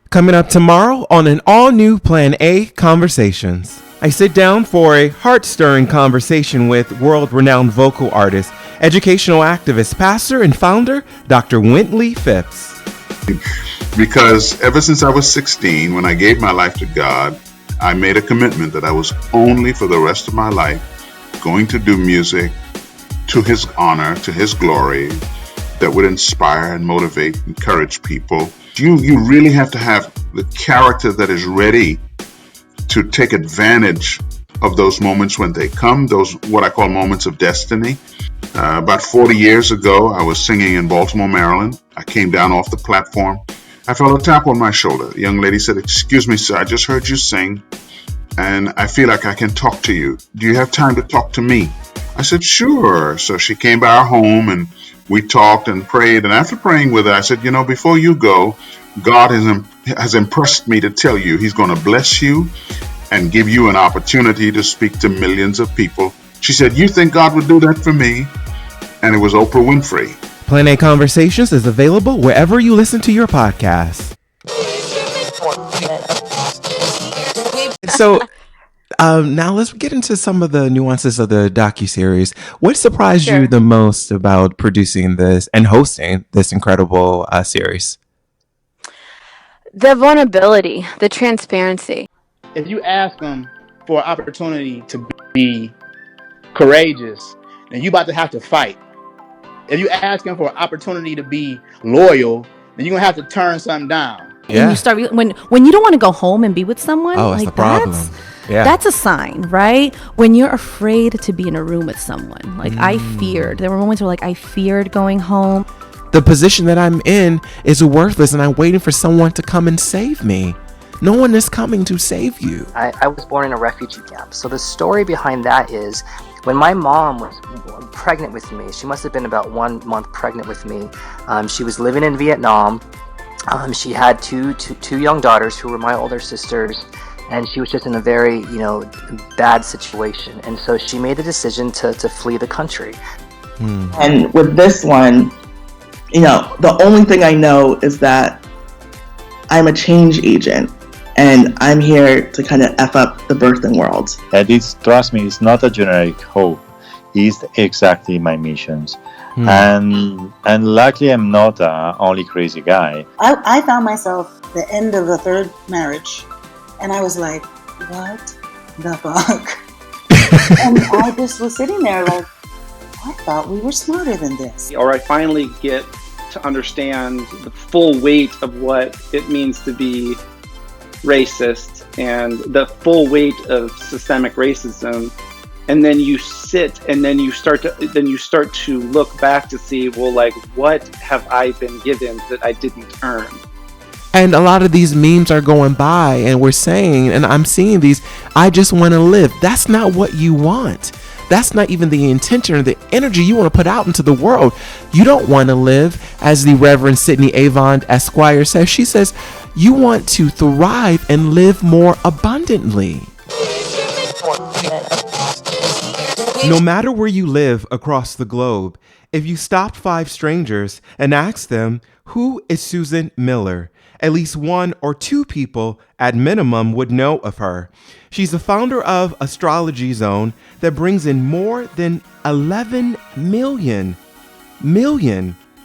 Coming up tomorrow on an all-new Plan A Conversations. I sit down for a heart-stirring conversation with world-renowned vocal artist, educational activist, pastor, and founder, Dr. Wintley Phipps. Because ever since I was 16, when I gave my life to God, I made a commitment that I was only for the rest of my life going to do music to His honor, to His glory, that would inspire and motivate, encourage people. You really have to have the character that is ready to take advantage of those moments when they come, those what I call moments of destiny. About 40 years ago, I was singing in Baltimore, Maryland. I came down off the platform. I felt a tap on my shoulder. The young lady said, "Excuse me, sir, I just heard you sing, and I feel like I can talk to you. Do you have time to talk to me?" I said, "Sure." So she came by our home, and we talked and prayed. And after praying with her, I said, before you go, God has impressed me to tell you He's going to bless you and give you an opportunity to speak to millions of people. She said, "You think God would do that for me?" And it was Oprah Winfrey. Plan A Conversations is available wherever you listen to your podcasts. So now let's get into some of the nuances of the docuseries. What surprised you the most about producing this and hosting this incredible series? The vulnerability, the transparency. If you ask them for an opportunity to be courageous, then you about to have to fight. If you ask them for an opportunity to be loyal, then you're gonna have to turn something down. Yeah. And you start when you don't want to go home and be with someone. Oh, that's the problem. That's a sign, right? When you're afraid to be in a room with someone. Like there were moments where I feared going home. The position that I'm in is worthless, and I'm waiting for someone to come and save me. No one is coming to save you. I was born in a refugee camp. So the story behind that is when my mom was pregnant with me, she must have been about 1 month pregnant with me. She was living in Vietnam. She had two young daughters who were my older sisters, and she was just in a very, bad situation. And so she made the decision to flee the country. And with this one, the only thing I know is that I'm a change agent, and I'm here to kind of F up the birthing world. And trust me, it's not a generic hope. It's exactly my missions. And luckily I'm not the only crazy guy. I found myself at the end of the third marriage, and I was like, what the fuck? And I just was sitting there like, I thought we were smarter than this. Or I finally get to understand the full weight of what it means to be racist and the full weight of systemic racism. And then you sit and then you start to look back to see, well, what have I been given that I didn't earn? And a lot of these memes are going by, and we're saying, and I'm seeing these, I just want to live. That's not what you want. That's not even the intention or the energy you want to put out into the world. You don't want to live, as the Reverend Sydney Avon Esquire says. She says, you want to thrive and live more abundantly. No matter where you live across the globe, if you stopped 5 strangers and asked them, who is Susan Miller? At least 1 or 2 people at minimum would know of her. She's the founder of Astrology Zone that brings in more than 11 million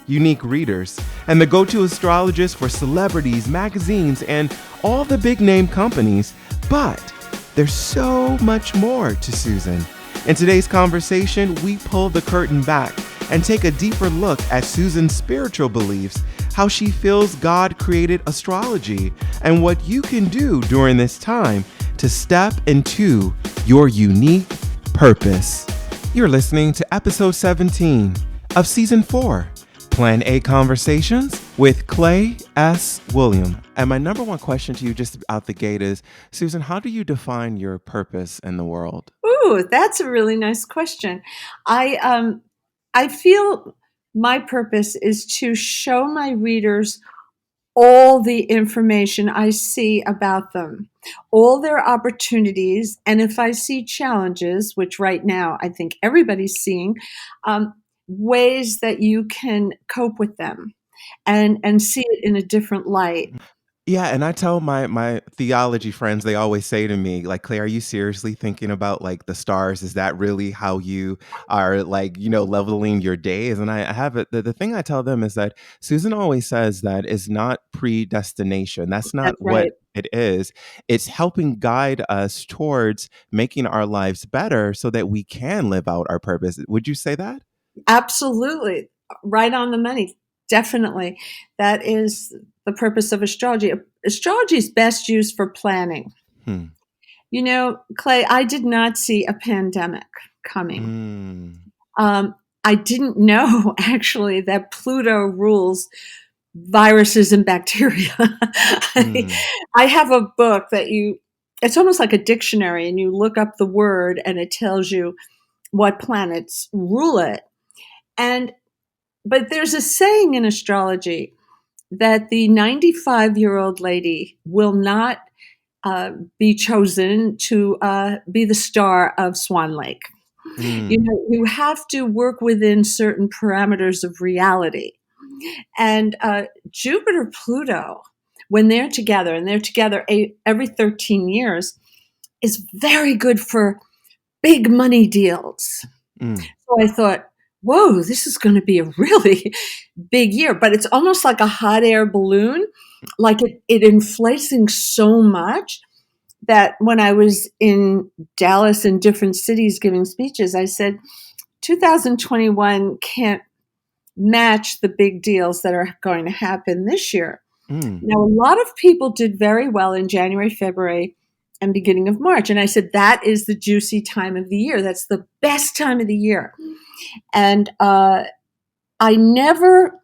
unique readers, and the go-to astrologist for celebrities, magazines, and all the big name companies. But there's so much more to Susan. In today's conversation, we pull the curtain back and take a deeper look at Susan's spiritual beliefs, how she feels God created astrology, and what you can do during this time to step into your unique purpose. You're listening to episode 17 of season 4, Plan A Conversations with Clay S. William. And my number one question to you just out the gate is, Susan, how do you define your purpose in the world? Ooh, that's a really nice question. I feel my purpose is to show my readers all the information I see about them, all their opportunities, and if I see challenges, which right now I think everybody's seeing, ways that you can cope with them and see it in a different light. Yeah, and I tell my theology friends, they always say to me, like, "Clay, are you seriously thinking about like the stars? Is that really how you are like, leveling your days?" And I have it. The thing I tell them is that Susan always says that it's not predestination. That's not That's what right. it is. It's helping guide us towards making our lives better so that we can live out our purpose. Would you say that? Absolutely. Right on the money. Definitely. That is the purpose of astrology. Astrology is best used for planning. Hmm. Clay, I did not see a pandemic coming. Mm. Um, I didn't know actually that Pluto rules viruses and bacteria. Mm. I have a book it's almost like a dictionary, and you look up the word and it tells you what planets rule it. But there's a saying in astrology that the 95-year-old lady will not uh, be chosen to be the star of Swan Lake. Mm. You have to work within certain parameters of reality. And Jupiter Pluto, when they're together, and they're together every 13 years, is very good for big money deals. Mm. So I thought, whoa, this is going to be a really big year. But it's almost like a hot air balloon. Like it inflates things so much that when I was in Dallas and different cities giving speeches, I said, 2021 can't match the big deals that are going to happen this year. Mm. Now, a lot of people did very well in January, February, and beginning of March. And I said, that is the juicy time of the year. That's the best time of the year. And I never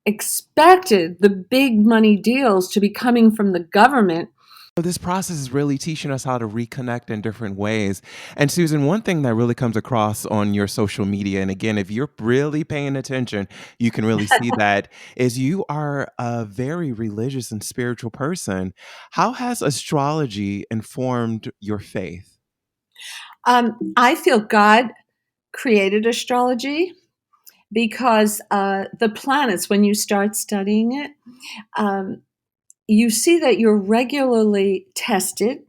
expected the big money deals to be coming from the government. This process is really teaching us how to reconnect in different ways. And Susan, one thing that really comes across on your social media, and again, if you're really paying attention, you can really see that, is you are a very religious and spiritual person. How has astrology informed your faith? I feel God created astrology because the planets, when you start studying it, um, you see that you're regularly tested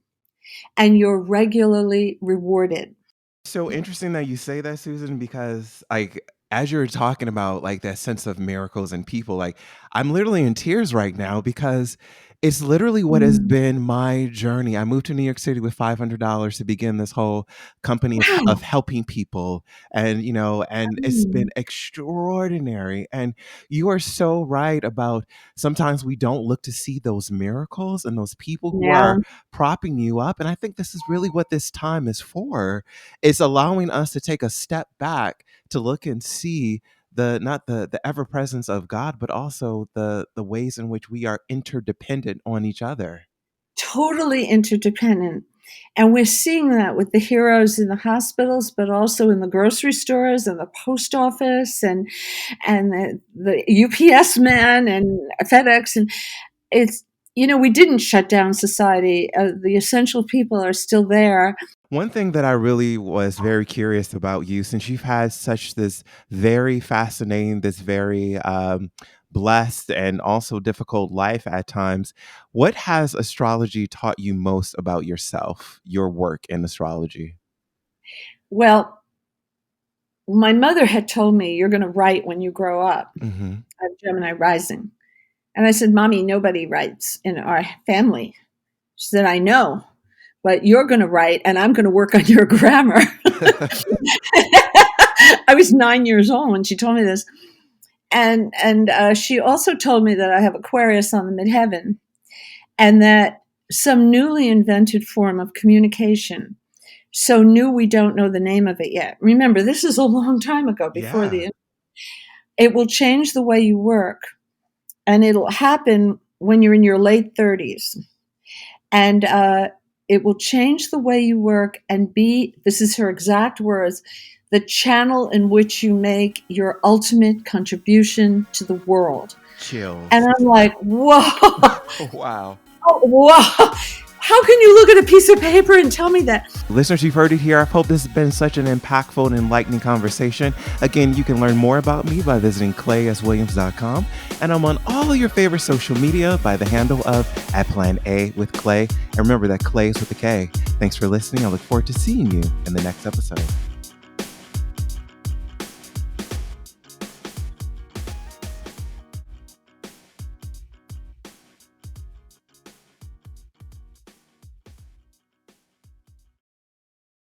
and you're regularly rewarded. So interesting that you say that, Susan, because like as you're talking about like that sense of miracles and people, like I'm literally in tears right now because it's literally what has Mm. been my journey. I moved to New York City with $500 to begin this whole company Wow. of helping people, and and it's been Mm. extraordinary. And you are so right about sometimes we don't look to see those miracles and those people who Yeah, are propping you up. And I think this is really what this time is for. It's allowing us to take a step back to look and see the not the ever presence of God, but also the ways in which we are interdependent on each other. totally interdependent. And we're seeing that with the heroes in the hospitals, but also in the grocery stores and the post office and the UPS man and FedEx. And it's, we didn't shut down society. The essential people are still there. One thing that I really was very curious about you, since you've had such this very fascinating, this very blessed and also difficult life at times, what has astrology taught you most about yourself, your work in astrology? Well, my mother had told me, you're going to write when you grow up. Hmm. I have Gemini rising. And I said, Mommy, nobody writes in our family. She said, I know, but you're going to write and I'm going to work on your grammar. I was 9 years old when she told me this. And she also told me that I have Aquarius on the midheaven and that some newly invented form of communication, so new we don't know the name of it yet. Remember, this is a long time ago before Yeah. it will change the way you work, and it'll happen when you're in your late 30s. And it will change the way you work and be, this is her exact words, the channel in which you make your ultimate contribution to the world. And Chills. I'm like, whoa, Wow. whoa. How can you look at a piece of paper and tell me that? Listeners, you've heard it here. I hope this has been such an impactful and enlightening conversation. Again, you can learn more about me by visiting clayswilliams.com. And I'm on all of your favorite social media by the handle of @PlanA with Clay. And remember that Clay is with a K. Thanks for listening. I look forward to seeing you in the next episode.